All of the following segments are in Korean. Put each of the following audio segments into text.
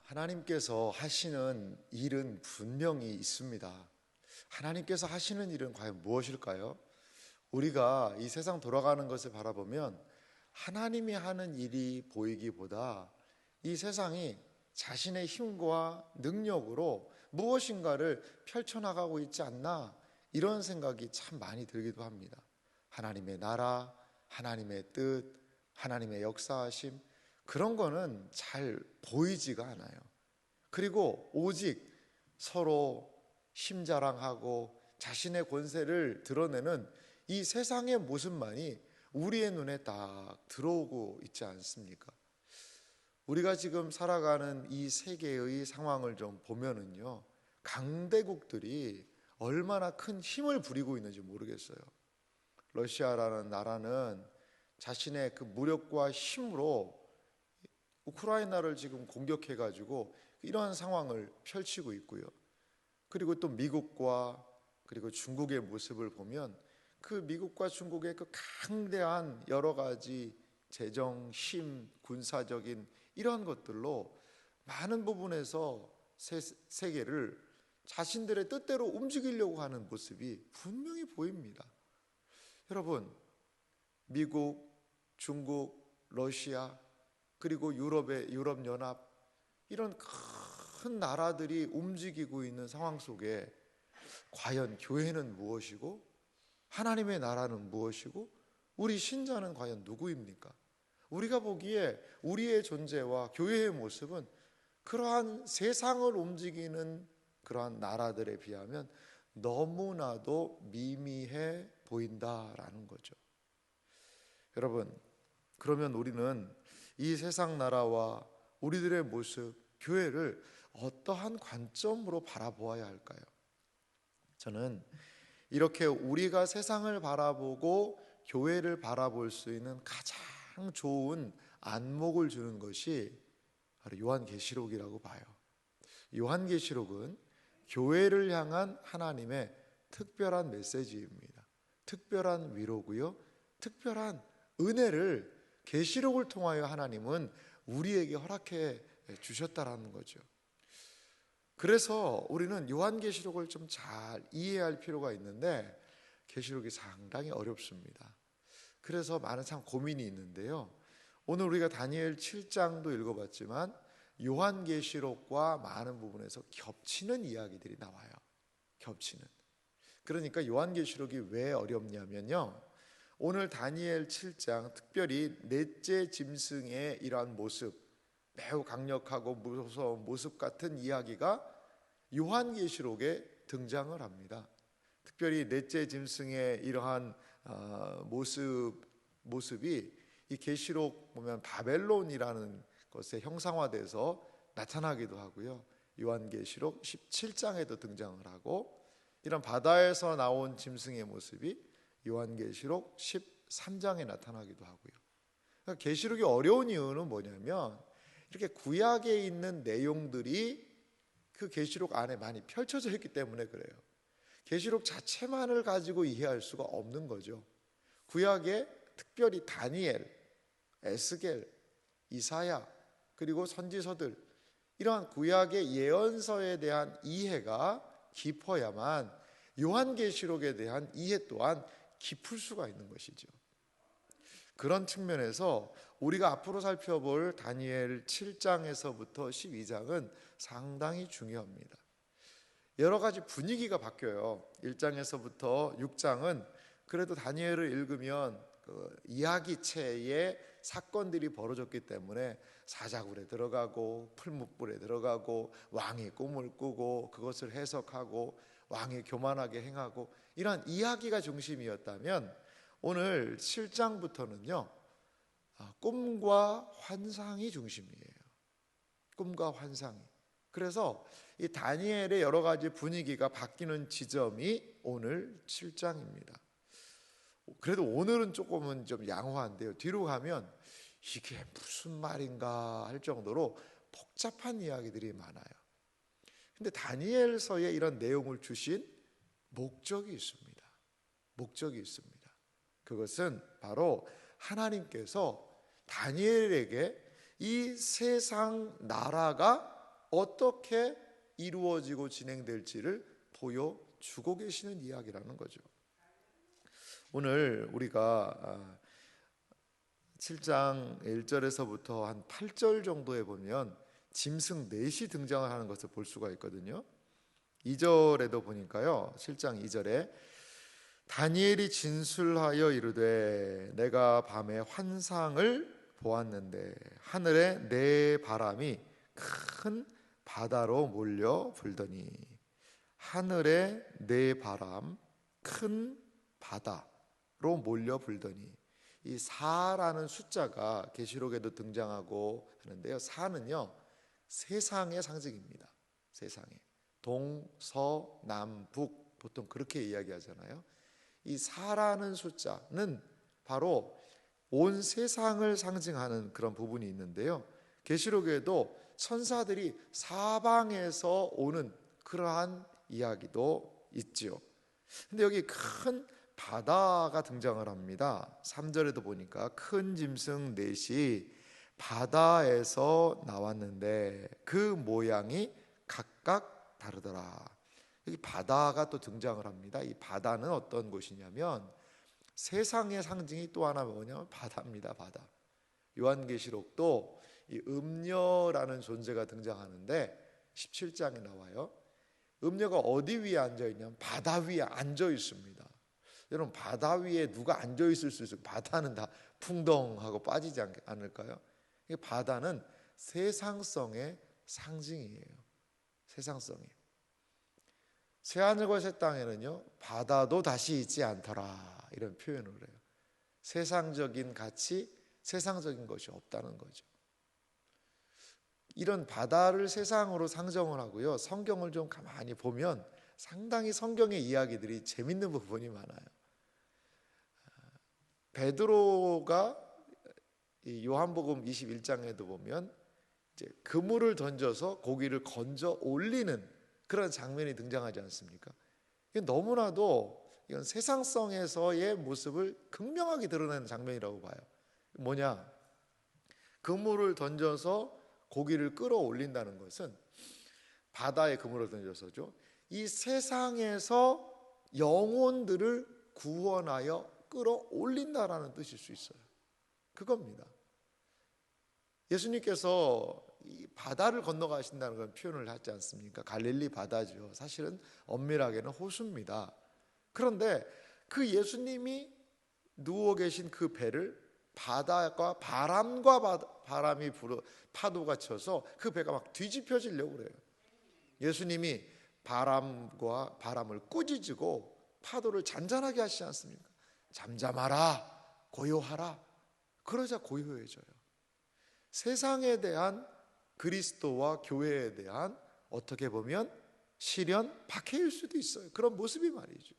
하나님께서 하시는 일은 분명히 있습니다. 하나님께서 하시는 일은 과연 무엇일까요? 우리가 이 세상 돌아가는 것을 바라보면 하나님이 하는 일이 보이기보다 이 세상이 자신의 힘과 능력으로 무엇인가를 펼쳐나가고 있지 않나, 이런 생각이 참 많이 들기도 합니다. 하나님의 나라, 하나님의 뜻, 하나님의 역사하심, 그런 거는 잘 보이지가 않아요. 그리고 오직 서로 힘자랑하고 자신의 권세를 드러내는 이 세상의 모습만이 우리의 눈에 딱 들어오고 있지 않습니까? 우리가 지금 살아가는 이 세계의 상황을 좀 보면은요, 강대국들이 얼마나 큰 힘을 부리고 있는지 모르겠어요. 러시아라는 나라는 자신의 그 무력과 힘으로 우크라이나를 지금 공격해가지고 이러한 상황을 펼치고 있고요. 그리고 또 미국과 그리고 중국의 모습을 보면 그 미국과 중국의 그 강대한 여러 가지 재정, 힘, 군사적인 이러한 것들로 많은 부분에서 세계를 자신들의 뜻대로 움직이려고 하는 모습이 분명히 보입니다. 여러분, 미국, 중국, 러시아, 그리고 유럽연합, 이런 큰 나라들이 움직이고 있는 상황 속에 과연 교회는 무엇이고 하나님의 나라는 무엇이고 우리 신자는 과연 누구입니까? 우리가 보기에 우리의 존재와 교회의 모습은 그러한 세상을 움직이는 그러한 나라들에 비하면 너무나도 미미해 보인다라는 거죠. 여러분, 그러면 우리는 이 세상 나라와 우리들의 모습, 교회를 어떠한 관점으로 바라보아야 할까요? 저는 이렇게 우리가 세상을 바라보고 교회를 바라볼 수 있는 가장 좋은 안목을 주는 것이 바로 요한계시록이라고 봐요. 요한계시록은 교회를 향한 하나님의 특별한 메시지입니다. 특별한 위로고요, 특별한 은혜를 계시록을 통하여 하나님은 우리에게 허락해 주셨다라는 거죠. 그래서 우리는 요한계시록을 좀 잘 이해할 필요가 있는데 계시록이 상당히 어렵습니다. 그래서 많은 참 고민이 있는데요, 오늘 우리가 다니엘 7장도 읽어봤지만 요한계시록과 많은 부분에서 겹치는 이야기들이 나와요. 겹치는. 그러니까 요한계시록이 왜 어렵냐면요, 오늘 다니엘 7장, 특별히 넷째 짐승의 이러한 모습, 매우 강력하고 무서운 모습 같은 이야기가 요한계시록에 등장을 합니다. 특별히 넷째 짐승의 이러한 모습이 이 계시록 보면 바벨론이라는 것에 형상화돼서 나타나기도 하고요, 요한계시록 17장에도 등장을 하고, 이런 바다에서 나온 짐승의 모습이 요한계시록 13장에 나타나기도 하고요. 그러니까 계시록이 어려운 이유는 뭐냐면 이렇게 구약에 있는 내용들이 그 계시록 안에 많이 펼쳐져 있기 때문에 그래요. 계시록 자체만을 가지고 이해할 수가 없는 거죠. 구약에 특별히 다니엘, 에스겔, 이사야, 그리고 선지서들, 이러한 구약의 예언서에 대한 이해가 깊어야만 요한계시록에 대한 이해 또한 깊을 수가 있는 것이죠. 그런 측면에서 우리가 앞으로 살펴볼 다니엘 7장에서부터 12장은 상당히 중요합니다. 여러 가지 분위기가 바뀌어요. 1장에서부터 6장은 그래도 다니엘을 읽으면 그 이야기체의 사건들이 벌어졌기 때문에 사자굴에 들어가고 풀무불에 들어가고 왕이 꿈을 꾸고 그것을 해석하고 왕이 교만하게 행하고 이러한 이야기가 중심이었다면 오늘 7장부터는요, 꿈과 환상이 중심이에요. 꿈과 환상이. 그래서 이 다니엘의 여러 가지 분위기가 바뀌는 지점이 오늘 7장입니다. 그래도 오늘은 조금은 좀 양호한데요, 뒤로 가면 이게 무슨 말인가 할 정도로 복잡한 이야기들이 많아요. 근데 다니엘서에 이런 내용을 주신 목적이 있습니다. 목적이 있습니다. 그것은 바로 하나님께서 다니엘에게 이 세상 나라가 어떻게 이루어지고 진행될지를 보여주고 계시는 이야기라는 거죠. 오늘 우리가 7장 1절에서부터 한 8절 정도에 보면 짐승 넷이 등장을 하는 것을 볼 수가 있거든요. 2절에도 보니까요, 7장 2절에 다니엘이 진술하여 이르되 내가 밤에 환상을 보았는데 하늘에 네 바람이 큰 바다로 몰려 불더니, 하늘에 네 바람 큰 바다로 몰려 불더니, 이 사라는 숫자가 계시록에도 등장하고 하는데요, 사는요 세상의 상징입니다. 세상에 동서남북 보통 그렇게 이야기하잖아요. 이 사라는 숫자는 바로 온 세상을 상징하는 그런 부분이 있는데요, 계시록에도 천사들이 사방에서 오는 그러한 이야기도 있지요. 근데 여기 큰 바다가 등장을 합니다. 3절에도 보니까 큰 짐승 넷이 바다에서 나왔는데 그 모양이 각각 다르더라. 여기 바다가 또 등장을 합니다. 이 바다는 어떤 곳이냐면 세상의 상징이 또 하나 뭐냐면 바다입니다. 바다. 요한계시록도 이 음녀라는 존재가 등장하는데 17장에 나와요. 음녀가 어디 위에 앉아 있냐면 바다 위에 앉아 있습니다. 여러분, 바다 위에 누가 앉아 있을 수 있어요? 바다는 다 풍덩하고 빠지지 않을까요? 바다는 세상성의 상징이에요. 세상성이. 새하늘과 새 땅에는요 바다도 다시 있지 않더라, 이런 표현을 해요. 세상적인 가치, 세상적인 것이 없다는 거죠. 이런 바다를 세상으로 상정을 하고요, 성경을 좀 가만히 보면 상당히 성경의 이야기들이 재밌는 부분이 많아요. 베드로가 요한복음 21장에도 보면 이제 그물을 던져서 고기를 건져 올리는 그런 장면이 등장하지 않습니까? 이건 너무나도 이건 세상성에서의 모습을 극명하게 드러내는 장면이라고 봐요. 뭐냐? 그물을 던져서 고기를 끌어올린다는 것은, 바다에 그물을 던져서죠, 이 세상에서 영혼들을 구원하여 끌어올린다라는 뜻일 수 있어요. 그겁니다. 예수님께서 이 바다를 건너가신다는 건 표현을 하지 않습니까? 갈릴리 바다죠. 사실은 엄밀하게는 호수입니다. 그런데 그 예수님이 누워 계신 그 배를 바다가 바람과 바람이 불어 파도가 쳐서 그 배가 막 뒤집혀지려고 그래요. 예수님이 바람과 바람을 꾸짖고 파도를 잔잔하게 하시지 않습니까? 잠잠하라, 고요하라. 그러자 고요해져요. 세상에 대한 그리스도와 교회에 대한 어떻게 보면 시련, 박해일 수도 있어요. 그런 모습이 말이죠.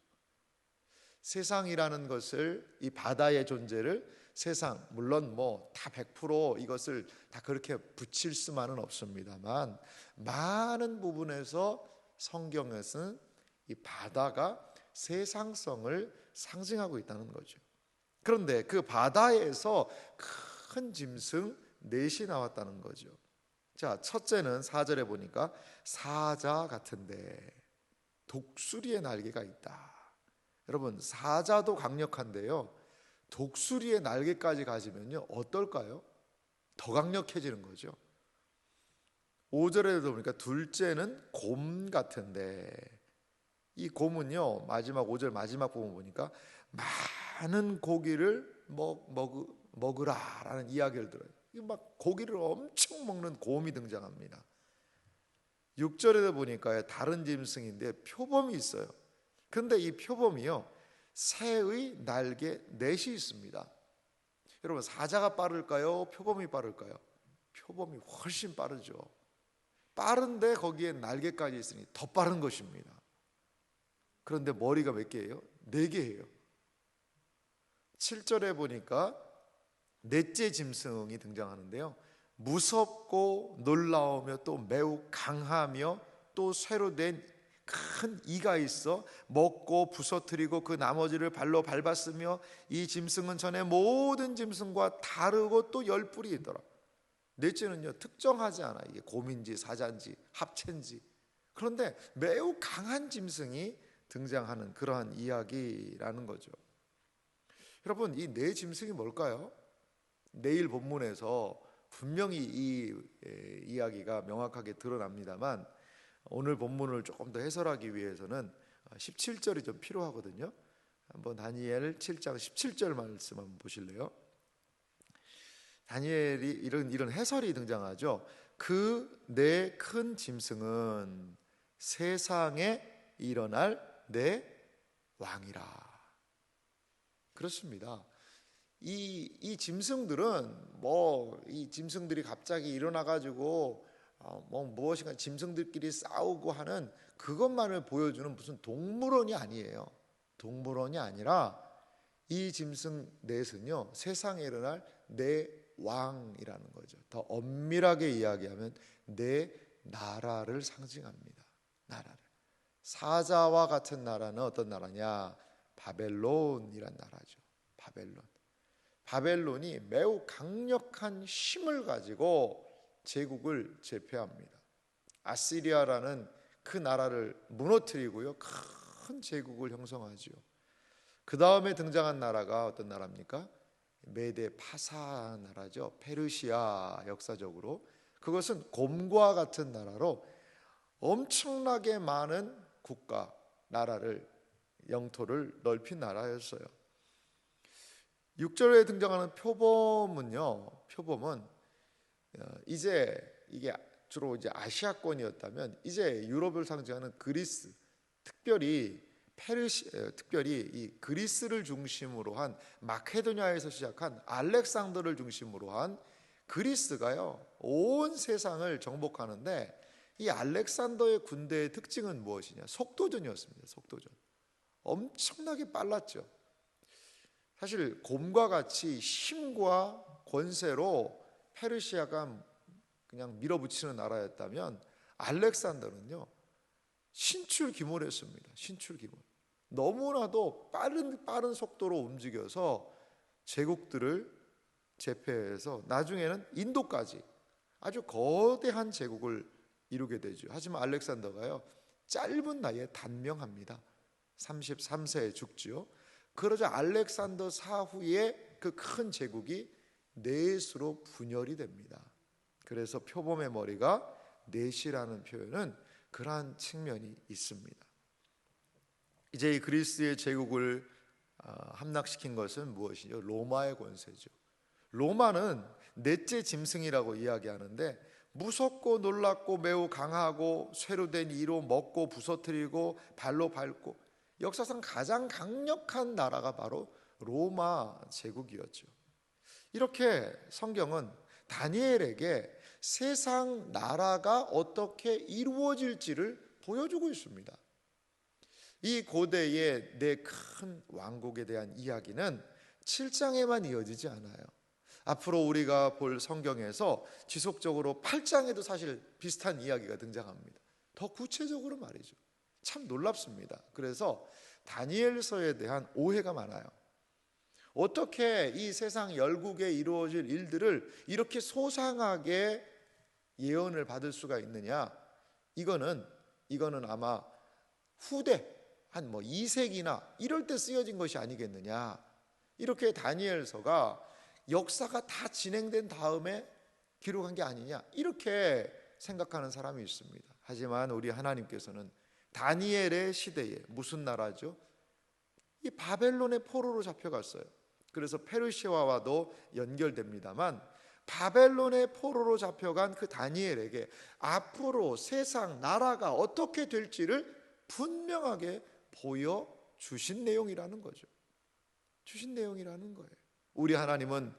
세상이라는 것을, 이 바다의 존재를, 세상 물론 뭐 다 100% 이것을 다 그렇게 붙일 수만은 없습니다만, 많은 부분에서 성경에서는 이 바다가 세상성을 상징하고 있다는 거죠. 그런데 그 바다에서 큰 짐승 넷이 나왔다는 거죠. 자, 첫째는 4절에 보니까 사자 같은데 독수리의 날개가 있다. 여러분, 사자도 강력한데요, 독수리의 날개까지 가지면요 어떨까요? 더 강력해지는 거죠. 5절에도 보니까 둘째는 곰 같은데, 이 곰은요 마지막 5절 마지막 부분 보니까 많은 고기를 먹으라라는 이야기를 들어요. 막 고기를 엄청 먹는 곰이 등장합니다. 6절에도 보니까 다른 짐승인데 표범이 있어요. 그런데 이 표범이요 새의 날개 넷이 있습니다. 여러분, 사자가 빠를까요? 표범이 빠를까요? 표범이 훨씬 빠르죠. 빠른데 거기에 날개까지 있으니 더 빠른 것입니다. 그런데 머리가 몇 개예요? 4개예요. 7절에 보니까 넷째 짐승이 등장하는데요, 무섭고 놀라우며 또 매우 강하며 또 쇠로 된 큰 이가 있어 먹고 부서뜨리고 그 나머지를 발로 밟았으며 이 짐승은 전에 모든 짐승과 다르고 또 10뿔이 있더라. 넷째는요, 특정하지 않아. 이게 곰인지 사자인지 합체인지. 그런데 매우 강한 짐승이 등장하는 그러한 이야기라는 거죠. 여러분, 이 네 짐승이 뭘까요? 내일 본문에서 분명히 이 이야기가 명확하게 드러납니다만, 오늘 본문을 조금 더 해설하기 위해서는 17절이 좀 필요하거든요. 한번 다니엘 7장 17절 말씀 한번 보실래요? 다니엘이 이런 해설이 등장하죠. 그 네 큰 짐승은 세상에 일어날 네 왕이라. 그렇습니다. 이 짐승들은 이 짐승들이 갑자기 일어나 가지고 무엇인가 짐승들끼리 싸우고 하는 그것만을 보여주는 무슨 동물원이 아니에요. 동물원이 아니라 이 짐승 넷은요, 세상에 일어날 네 왕이라는 거죠. 더 엄밀하게 이야기하면 네 나라를 상징합니다. 나라를. 사자와 같은 나라는 어떤 나라냐? 바벨론이란 나라죠. 바벨론이 매우 강력한 힘을 가지고 제국을 제패합니다. 아시리아라는 그 나라를 무너뜨리고요, 큰 제국을 형성하죠. 그 다음에 등장한 나라가 어떤 나라입니까? 메데 파사 나라죠. 페르시아. 역사적으로 그것은 곰과 같은 나라로 엄청나게 많은 국가, 나라를, 영토를 넓힌 나라였어요. 6절에 등장하는 표범은 이제 이게 주로 이제 아시아권이었다면 이제 유럽을 상징하는 그리스, 특별히 이 그리스를 중심으로 한 마케도니아에서 시작한 알렉산더를 중심으로 한 그리스가요, 온 세상을 정복하는데, 이 알렉산더의 군대의 특징은 무엇이냐? 속도전이었습니다. 속도전. 엄청나게 빨랐죠. 사실 곰과 같이 힘과 권세로 페르시아가 그냥 밀어붙이는 나라였다면, 알렉산더는요, 신출귀몰했습니다. 신출귀몰. 너무나도 빠른 속도로 움직여서 제국들을 제패해서 나중에는 인도까지 아주 거대한 제국을 이루게 되죠. 하지만 알렉산더가요, 짧은 나이에 단명합니다. 33세에 죽죠. 그러자 알렉산더 사후에 그 큰 제국이 넷으로 분열이 됩니다. 그래서 표범의 머리가 넷이라는 표현은 그러한 측면이 있습니다. 이제 이 그리스의 제국을 함락시킨 것은 무엇이죠? 로마의 권세죠. 로마는 넷째 짐승이라고 이야기하는데, 무섭고 놀랍고 매우 강하고 쇠로 된 이로 먹고 부서뜨리고 발로 밟고, 역사상 가장 강력한 나라가 바로 로마 제국이었죠. 이렇게 성경은 다니엘에게 세상 나라가 어떻게 이루어질지를 보여주고 있습니다. 이 고대의 네 큰 왕국에 대한 이야기는 7장에만 이어지지 않아요. 앞으로 우리가 볼 성경에서 지속적으로 8장에도 사실 비슷한 이야기가 등장합니다. 더 구체적으로 말이죠. 참 놀랍습니다. 그래서 다니엘서에 대한 오해가 많아요. 어떻게 이 세상 열국에 이루어질 일들을 이렇게 소상하게 예언을 받을 수가 있느냐? 이거는 아마 후대 한 2세기나 이럴 때 쓰여진 것이 아니겠느냐? 이렇게 다니엘서가 역사가 다 진행된 다음에 기록한 게 아니냐? 이렇게 생각하는 사람이 있습니다. 하지만 우리 하나님께서는 다니엘의 시대에, 무슨 나라죠? 이 바벨론의 포로로 잡혀갔어요. 그래서 페르시아와도 연결됩니다만, 바벨론의 포로로 잡혀간 그 다니엘에게 앞으로 세상 나라가 어떻게 될지를 분명하게 보여주신 내용이라는 거죠. 주신 내용이라는 거예요. 우리 하나님은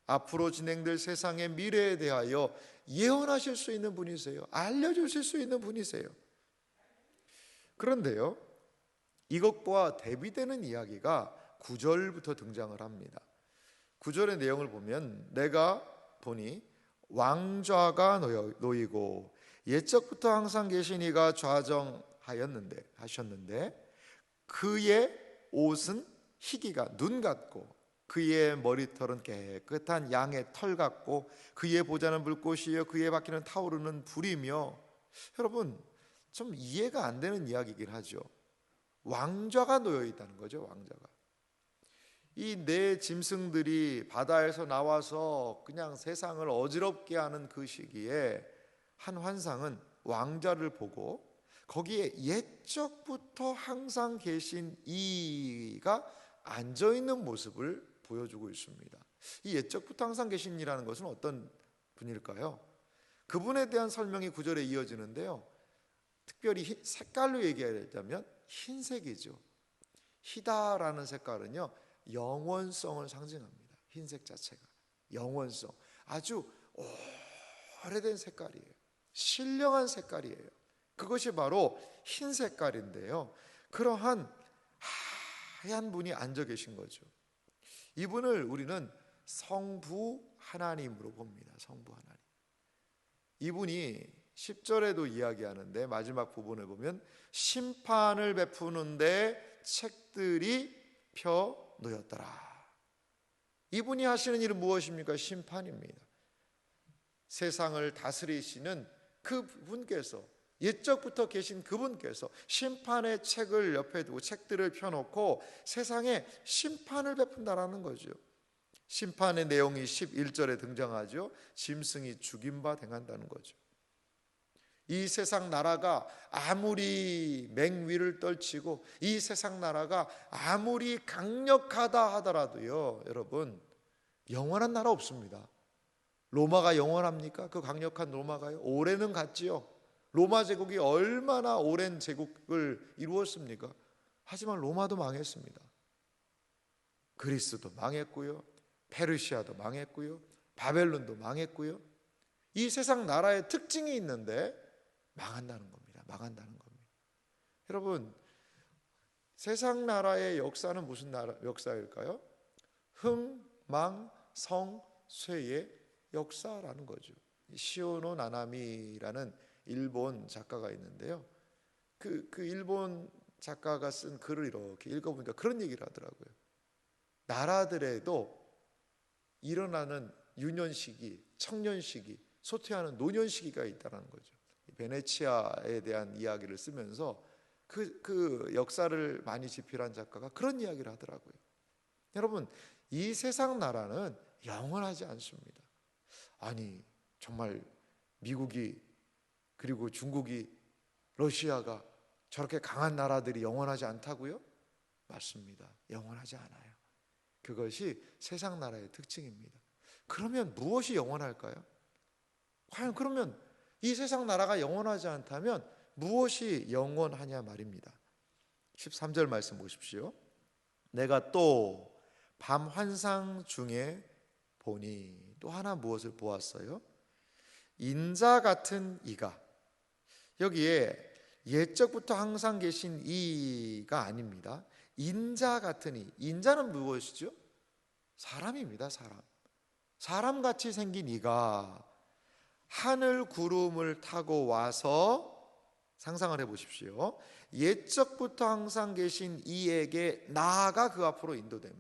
앞으로 진행될 세상의 미래에 대하여 예언하실 수 있는 분이세요. 알려주실 수 있는 분이세요. 그런데요, 이것과 대비되는 이야기가 9절부터 등장을 합니다. 9절의 내용을 보면, 내가 보니 왕좌가 놓이고 옛적부터 항상 계신 이가 하셨는데 그의 옷은 희기가 눈 같고 그의 머리털은 깨끗한 양의 털 같고 그의 보좌는 불꽃이요 그의 바퀴는 타오르는 불이며. 여러분, 좀 이해가 안 되는 이야기이긴 하죠. 왕좌가 놓여 있다는 거죠. 왕좌가. 이 네 짐승들이 바다에서 나와서 그냥 세상을 어지럽게 하는 그 시기에 한 환상은 왕좌를 보고 거기에 옛적부터 항상 계신 이가 앉아 있는 모습을 보여주고 있습니다. 이 옛적부터 항상 계신 이라는 것은 어떤 분일까요? 그분에 대한 설명이 9절에 이어지는데요. 특별히 색깔로 얘기하자면 흰색이죠. 희다라는 색깔은요, 영원성을 상징합니다. 흰색 자체가 영원성, 아주 오래된 색깔이에요. 신령한 색깔이에요. 그것이 바로 흰 색깔인데요, 그러한 하얀 분이 앉아 계신 거죠. 이분을 우리는 성부 하나님으로 봅니다. 성부 하나님. 이분이 10절에도 이야기하는데 마지막 부분에 보면 심판을 베푸는데 책들이 펴 놓였더라. 이분이 하시는 일은 무엇입니까? 심판입니다. 세상을 다스리시는 그분께서, 옛적부터 계신 그분께서 심판의 책을 옆에 두고 책들을 펴놓고 세상에 심판을 베푼다라는 거죠. 심판의 내용이 11절에 등장하죠. 짐승이 죽임 바 행한다는 거죠. 이 세상 나라가 아무리 맹위를 떨치고 이 세상 나라가 아무리 강력하다 하더라도요, 여러분, 영원한 나라 없습니다. 로마가 영원합니까? 그 강력한 로마가요? 오래는 갔지요. 로마 제국이 얼마나 오랜 제국을 이루었습니까? 하지만 로마도 망했습니다. 그리스도 망했고요, 페르시아도 망했고요, 바벨론도 망했고요. 이 세상 나라의 특징이 있는데 망한다는 겁니다. 망한다는 겁니다. 여러분, 세상 나라의 역사는 무슨 역사일까요? 흥망성쇠의 역사라는 거죠. 시오노 나나미라는 일본 작가가 있는데요, 그 일본 작가가 쓴 글을 이렇게 읽어보니까 그런 얘기를 하더라고요. 나라들에도 일어나는 유년 시기, 청년 시기, 소퇴하는 노년 시기가 있다는 거죠. 베네치아에 대한 이야기를 쓰면서 그 역사를 많이 집필한 작가가 그런 이야기를 하더라고요. 여러분, 이 세상 나라는 영원하지 않습니다. 아니, 정말 미국이, 그리고 중국이, 러시아가 저렇게 강한 나라들이 영원하지 않다고요? 맞습니다. 영원하지 않아요. 그것이 세상 나라의 특징입니다. 그러면 무엇이 영원할까요? 과연 그러면 이 세상 나라가 영원하지 않다면 무엇이 영원하냐 말입니다. 13절 말씀 보십시오. 내가 또 밤 환상 중에 보니, 또 하나 무엇을 보았어요? 인자 같은 이가, 여기에 옛적부터 항상 계신 이가 아닙니다. 인자 같은 이. 인자는 무엇이죠? 사람입니다. 사람같이 생긴 이가 하늘 구름을 타고 와서, 상상을 해보십시오. 옛적부터 항상 계신 이에게 나아가 그 앞으로 인도되매,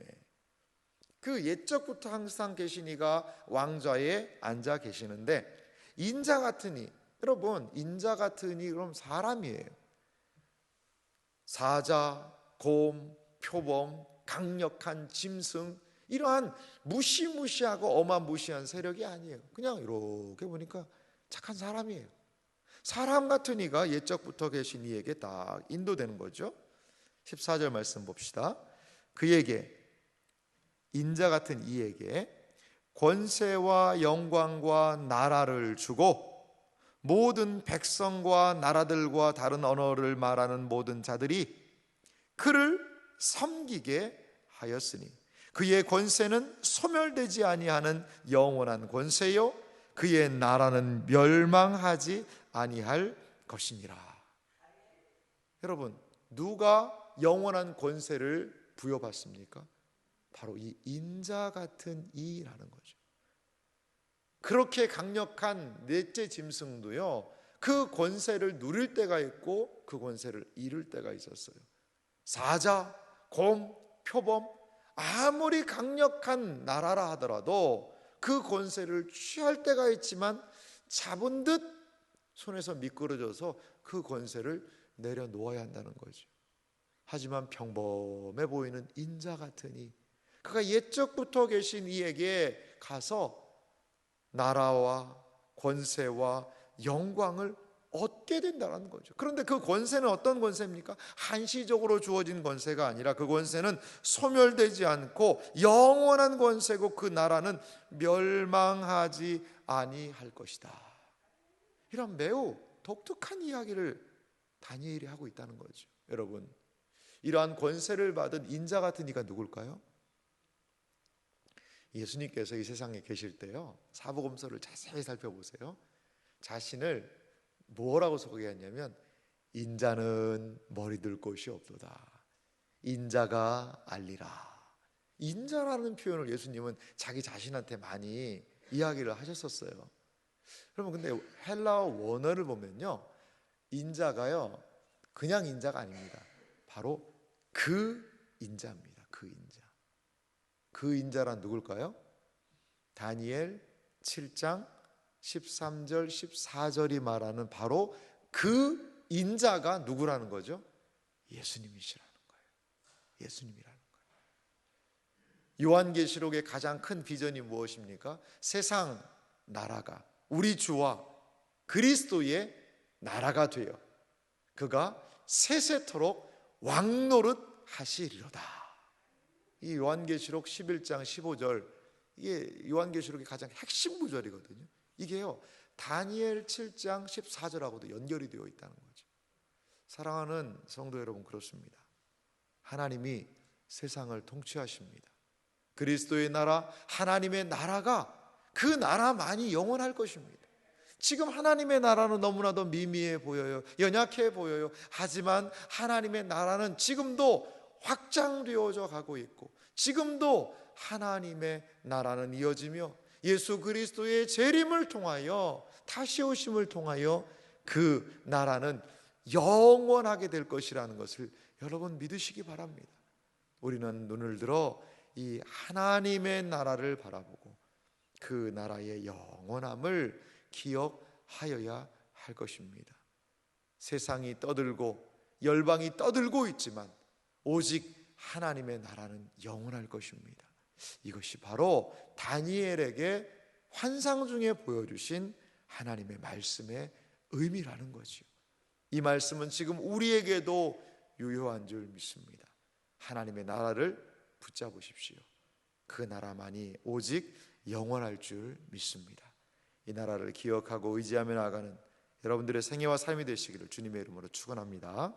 그 옛적부터 항상 계신 이가 왕좌에 앉아 계시는데, 인자 같은 이, 여러분, 인자 같은 이 그럼 사람이에요. 사자, 곰, 표범, 강력한 짐승, 이러한 무시무시하고 어마무시한 세력이 아니에요. 그냥 이렇게 보니까 착한 사람이에요. 사람 같은 이가 옛적부터 계신 이에게 딱 인도되는 거죠. 14절 말씀 봅시다. 그에게, 인자 같은 이에게 권세와 영광과 나라를 주고 모든 백성과 나라들과 다른 언어를 말하는 모든 자들이 그를 섬기게 하였으니 그의 권세는 소멸되지 아니하는 영원한 권세요 그의 나라는 멸망하지 아니할 것이니라. 여러분, 누가 영원한 권세를 부여받습니까? 바로 이 인자 같은 이라는 거죠. 그렇게 강력한 넷째 짐승도요, 그 권세를 누릴 때가 있고 그 권세를 잃을 때가 있었어요. 사자, 곰, 표범, 아무리 강력한 나라라 하더라도 그 권세를 취할 때가 있지만 잡은 듯 손에서 미끄러져서 그 권세를 내려놓아야 한다는 거죠. 하지만 평범해 보이는 인자 같으니 그가 옛적부터 계신 이에게 가서 나라와 권세와 영광을 얻게 된다는 거죠. 그런데 그 권세는 어떤 권세입니까? 한시적으로 주어진 권세가 아니라 그 권세는 소멸되지 않고 영원한 권세고 그 나라는 멸망하지 아니할 것이다. 이런 매우 독특한 이야기를 다니엘이 하고 있다는 거죠. 여러분, 이러한 권세를 받은 인자 같은 이가 누굴까요? 예수님께서 이 세상에 계실 때요, 사복음서를 자세히 살펴보세요. 자신을 뭐라고 소개했냐면 인자는 머리 들 곳이 없도다. 인자가 알리라. 인자라는 표현을 예수님은 자기 자신한테 많이 이야기를 하셨었어요. 여러분, 근데 헬라어 원어를 보면요, 인자가요 그냥 인자가 아닙니다. 바로 그 인자입니다. 그 인자. 그 인자란 누굴까요? 다니엘 7장 13절 14절이 말하는 바로 그 인자가 누구라는 거죠? 예수님이시라는 거예요. 예수님이라는 거예요. 요한계시록의 가장 큰 비전이 무엇입니까? 세상 나라가 우리 주와 그리스도의 나라가 되어 그가 세세토록 왕노릇 하시리로다. 이 요한계시록 11장 15절, 이게 요한계시록의 가장 핵심 구절이거든요. 이게요 다니엘 7장 14절하고도 연결이 되어 있다는 거죠. 사랑하는 성도 여러분, 그렇습니다. 하나님이 세상을 통치하십니다. 그리스도의 나라, 하나님의 나라가 그 나라만이 영원할 것입니다. 지금 하나님의 나라는 너무나도 미미해 보여요. 연약해 보여요. 하지만 하나님의 나라는 지금도 확장되어져 가고 있고 지금도 하나님의 나라는 이어지며 예수 그리스도의 재림을 통하여 다시 오심을 통하여 그 나라는 영원하게 될 것이라는 것을 여러분 믿으시기 바랍니다. 우리는 눈을 들어 이 하나님의 나라를 바라보고 그 나라의 영원함을 기억하여야 할 것입니다. 세상이 떠들고 열방이 떠들고 있지만 오직 하나님의 나라는 영원할 것입니다. 이것이 바로 다니엘에게 환상 중에 보여주신 하나님의 말씀의 의미라는 거죠. 이 말씀은 지금 우리에게도 유효한 줄 믿습니다. 하나님의 나라를 붙잡으십시오. 그 나라만이 오직 영원할 줄 믿습니다. 이 나라를 기억하고 의지하며 나아가는 여러분들의 생애와 삶이 되시기를 주님의 이름으로 축원합니다.